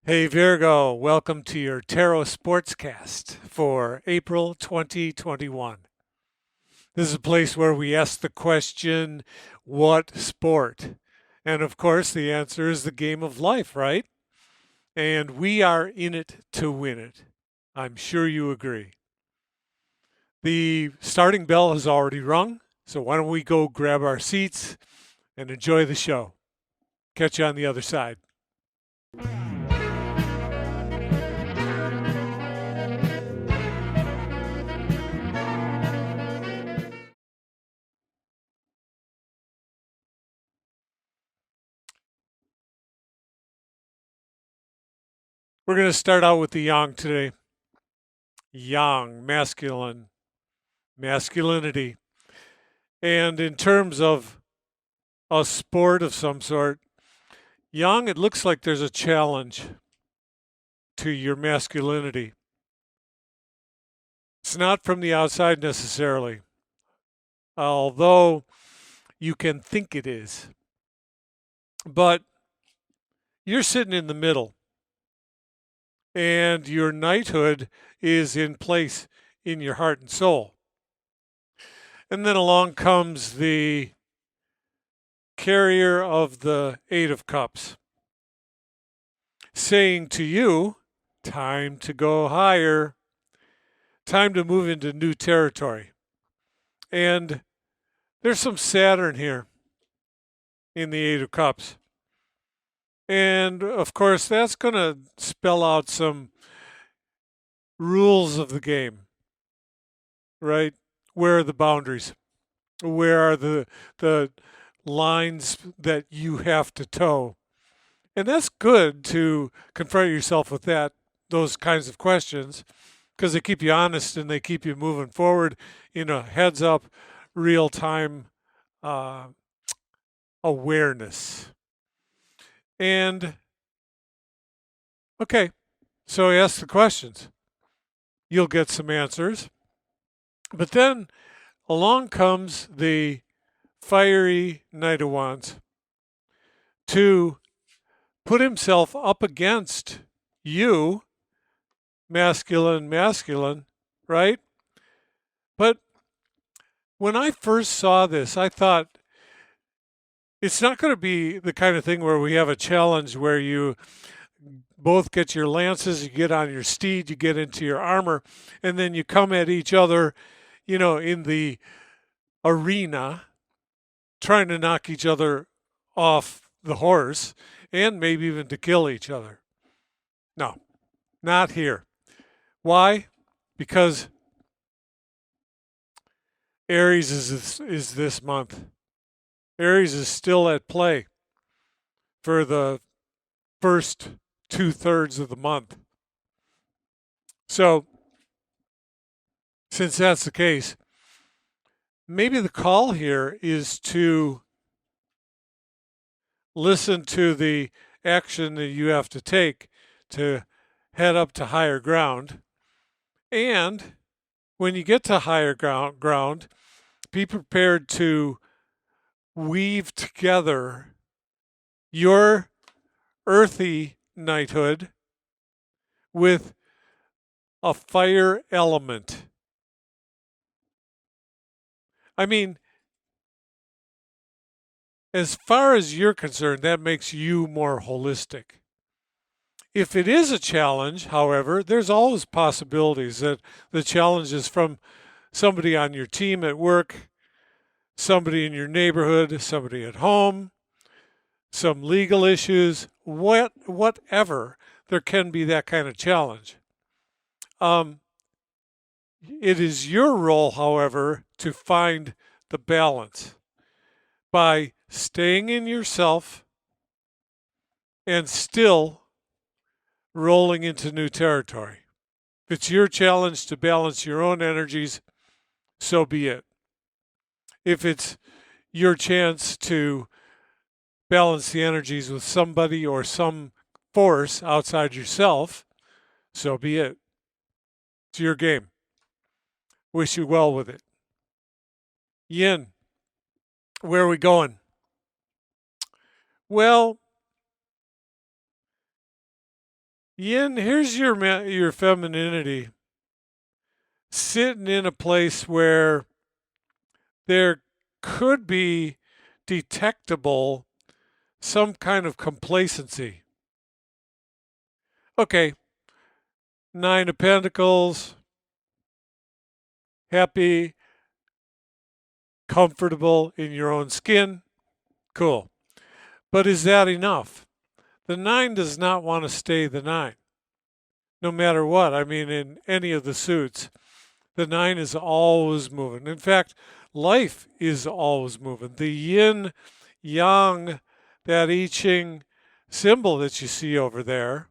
Hey Virgo, welcome to your Tarot Sportscast for April 2021. This is a place where we ask the question, what sport? And of course, the answer is the game of life, right? And we are in it to win it. I'm sure you agree. The starting bell has already rung, so why don't we go grab our seats and enjoy the show? Catch you on the other side. We're going to start out with the yang today. Yang, masculine, masculinity. And in terms of a sport of some sort, yang, it looks like there's a challenge to your masculinity. It's not from the outside necessarily, although you can think it is. But you're sitting in the middle, and your knighthood is in place in your heart and soul. And then along comes the carrier of the Eight of Cups, saying to you, time to go higher, time to move into new territory. And there's some Saturn here in the Eight of Cups. And of course, that's going to spell out some rules of the game, right? Where are the boundaries? Where are the lines that you have to toe? And that's good to confront yourself with those kinds of questions, because they keep you honest and they keep you moving forward in a heads up, real time awareness. And okay, so ask the questions. You'll get some answers. But then along comes the fiery Knight of Wands to put himself up against you, masculine, right? But when I first saw this, I thought it's not going to be the kind of thing where we have a challenge where you both get your lances, you get on your steed, you get into your armor, and then you come at each other, in the arena, trying to knock each other off the horse and maybe even to kill each other. No, not here. Why? Because Aries is this month. Aries is still at play for the first 2/3 of the month. So, since that's the case, maybe the call here is to listen to the action that you have to take to head up to higher ground. And when you get to higher ground, be prepared to weave together your earthy knighthood with a fire element. I mean, as far as you're concerned, that makes you more holistic. If it is a challenge, however, there's always possibilities that the challenge is from somebody on your team at work, somebody in your neighborhood, somebody at home, some legal issues, whatever. There can be that kind of challenge. It is your role, however, to find the balance by staying in yourself and still rolling into new territory. If it's your challenge to balance your own energies, so be it. If it's your chance to balance the energies with somebody or some force outside yourself, so be it. It's your game. Wish you well with it. Yin, where are we going? Well, Yin, here's your femininity sitting in a place where there could be detectable some kind of complacency. Okay, Nine of Pentacles, happy, comfortable in your own skin, cool. But is that enough? The nine does not want to stay the nine, no matter what. I mean, in any of the suits, the nine is always moving. In fact, life is always moving. The yin yang, that I Ching symbol that you see over there,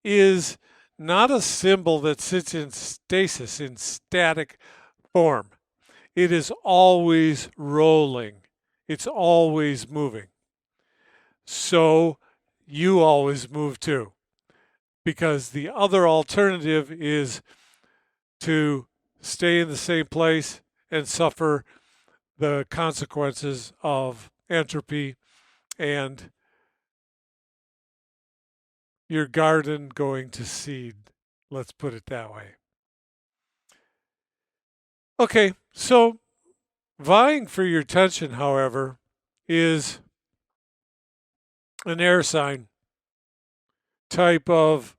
is not a symbol that sits in stasis, in static form. It is always rolling, it's always moving. So you always move too, because the other alternative is to stay in the same place and suffer the consequences of entropy and your garden going to seed. Let's put it that way. Okay, so vying for your attention, however, is an air sign type of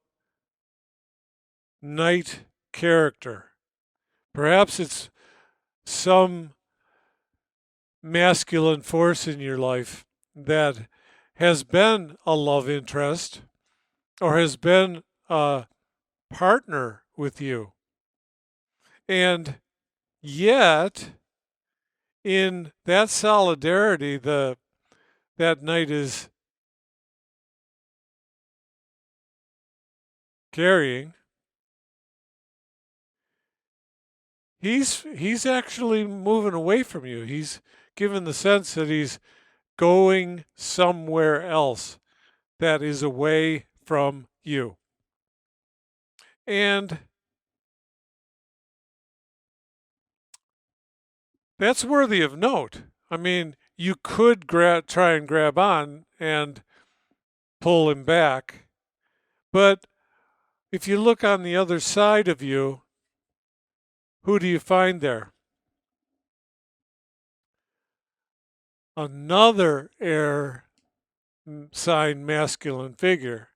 night character. Perhaps it's some masculine force in your life that has been a love interest or has been a partner with you. And yet, in that solidarity that night is carrying, he's actually moving away from you. He's given the sense that he's going somewhere else that is away from you. And that's worthy of note. I mean, you could try and grab on and pull him back, but if you look on the other side of you, who do you find there? Another air sign masculine figure,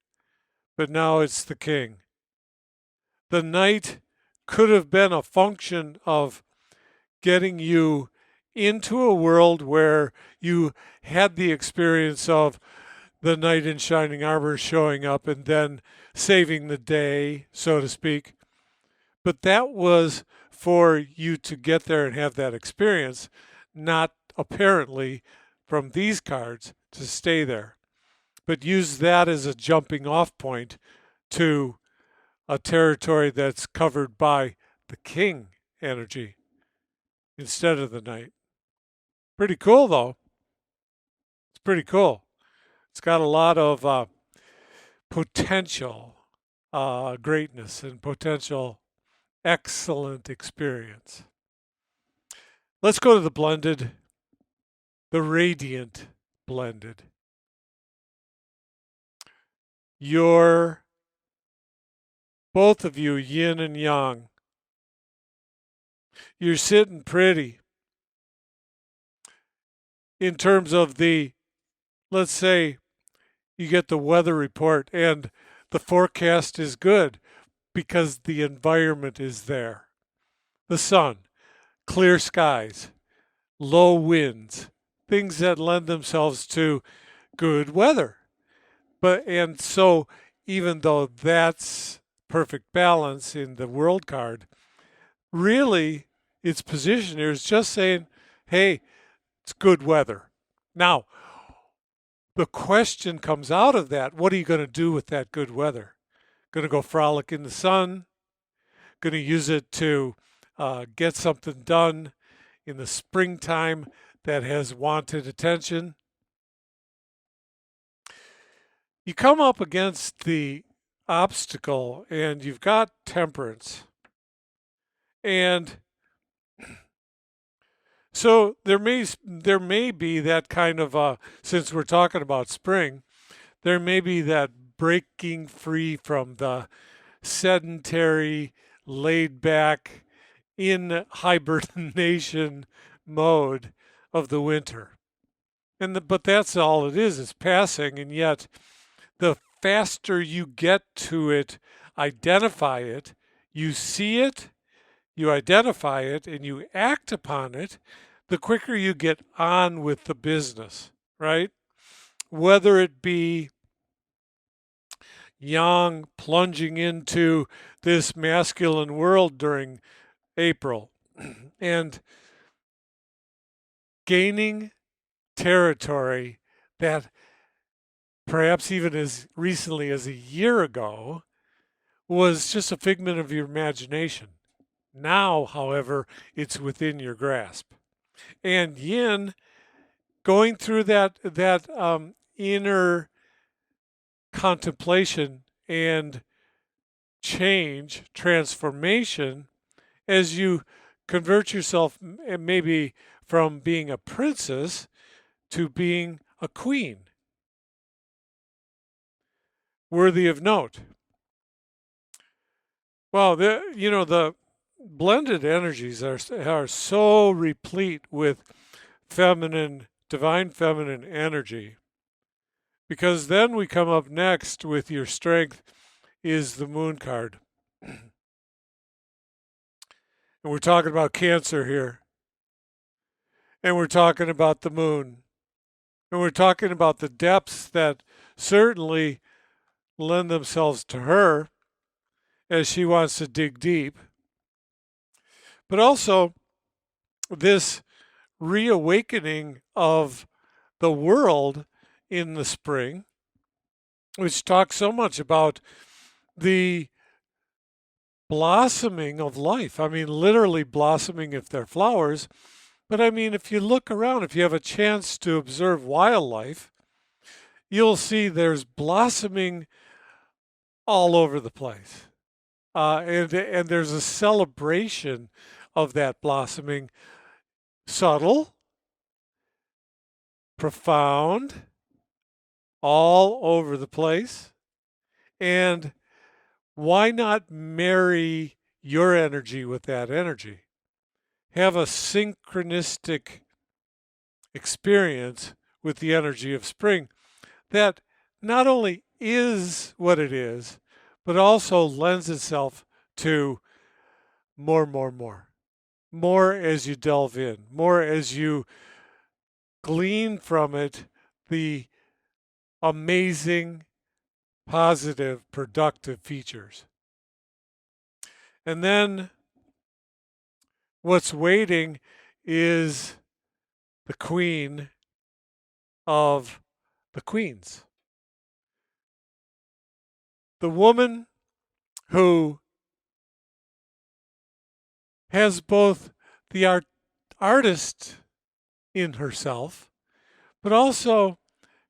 but now it's the king. The knight could have been a function of getting you into a world where you had the experience of the knight in shining armor showing up and then saving the day, so to speak. But that was for you to get there and have that experience, not apparently from these cards to stay there. But use that as a jumping off point to a territory that's covered by the king energy instead of the knight. Pretty cool, though. It's pretty cool. It's got a lot of potential greatness and potential excellent experience. Let's go to the blended, the radiant blended. You're, both of you, yin and yang. You're sitting pretty in terms of the, let's say, you get the weather report and the forecast is good because the environment is there. The sun, clear skies, low winds, things that lend themselves to good weather. And so even though that's perfect balance in the world card, really its position here is just saying, hey, it's good weather. Now, the question comes out of that, what are you going to do with that good weather? Going to go frolic in the sun? Going to use it to get something done in the springtime that has wanted attention? You come up against the obstacle and you've got temperance. And so there may be that kind of since we're talking about spring, there may be that breaking free from the sedentary, laid back, in hibernation mode of the winter. But that's all it is. It's passing, and yet the faster you get to it, identify it, you see it, you identify it, and you act upon it, the quicker you get on with the business, right? Whether it be Yang plunging into this masculine world during April and gaining territory that perhaps even as recently as a year ago was just a figment of your imagination. Now, however, it's within your grasp. And Yin, going through that inner contemplation and change, transformation, as you convert yourself maybe from being a princess to being a queen. Worthy of note. Well, the blended energies are so replete with feminine, divine feminine energy, because then we come up next with your strength is the moon card. And we're talking about Cancer here. And we're talking about the moon. And we're talking about the depths that certainly lend themselves to her as she wants to dig deep. But also this reawakening of the world in the spring, which talks so much about the blossoming of life. I mean, literally blossoming if they're flowers. But I mean, if you look around, if you have a chance to observe wildlife, you'll see there's blossoming all over the place. And there's a celebration of that blossoming, subtle, profound, all over the place. And why not marry your energy with that energy? Have a synchronistic experience with the energy of spring that not only is what it is, but also lends itself to more. More as you delve in, more as you glean from it the amazing, positive, productive features. And then what's waiting is the queen of the queens. The woman who has both the artist in herself, but also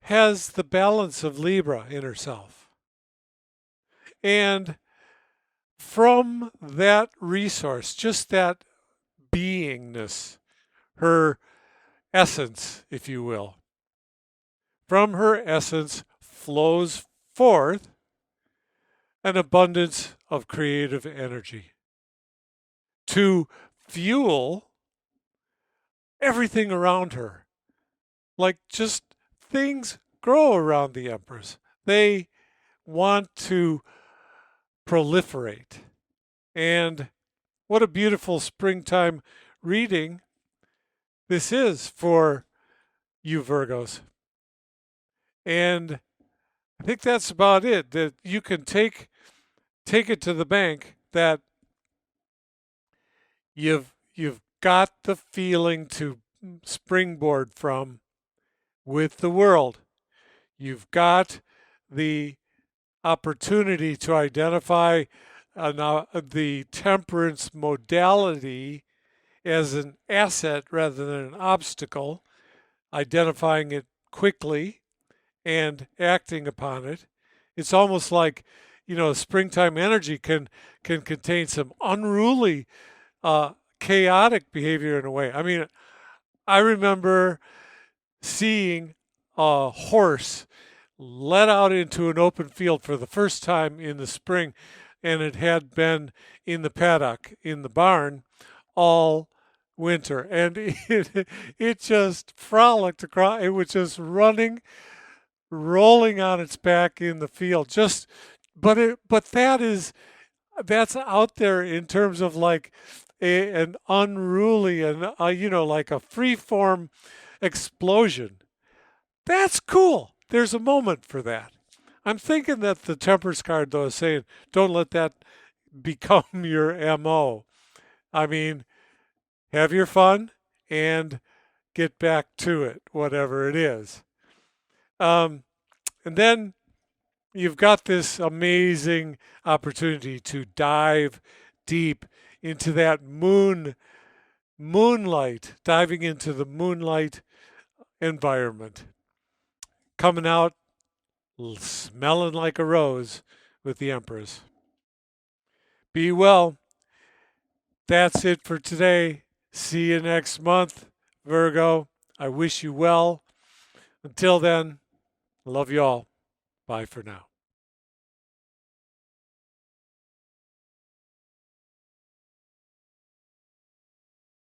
has the balance of Libra in herself. And from that resource, just that beingness, her essence, if you will, from her essence flows forth an abundance of creative energy to fuel everything around her. Like just things grow around the Empress. They want to proliferate. And what a beautiful springtime reading this is for you Virgos. And I think that's about it, that you can take it to the bank that you've got the feeling to springboard from with the world. You've got the opportunity to identify the temperance modality as an asset rather than an obstacle, identifying it quickly and acting upon it. It's almost like, springtime energy can contain some unruly, chaotic behavior in a way. I mean, I remember seeing a horse let out into an open field for the first time in the spring, and it had been in the paddock, in the barn, all winter. And it just frolicked across. It was just running, rolling on its back in the field. But that's out there in terms of like an unruly and like a free form explosion. That's cool. There's a moment for that. I'm thinking that the Temperance card, though, is saying don't let that become your MO. I mean, have your fun and get back to it, whatever it is. And then you've got this amazing opportunity to dive deep into that moonlight, diving into the moonlight environment, coming out smelling like a rose with the Empress. Be well. That's it for today. See you next month, Virgo. I wish you well. Until then, love you all. Bye for now.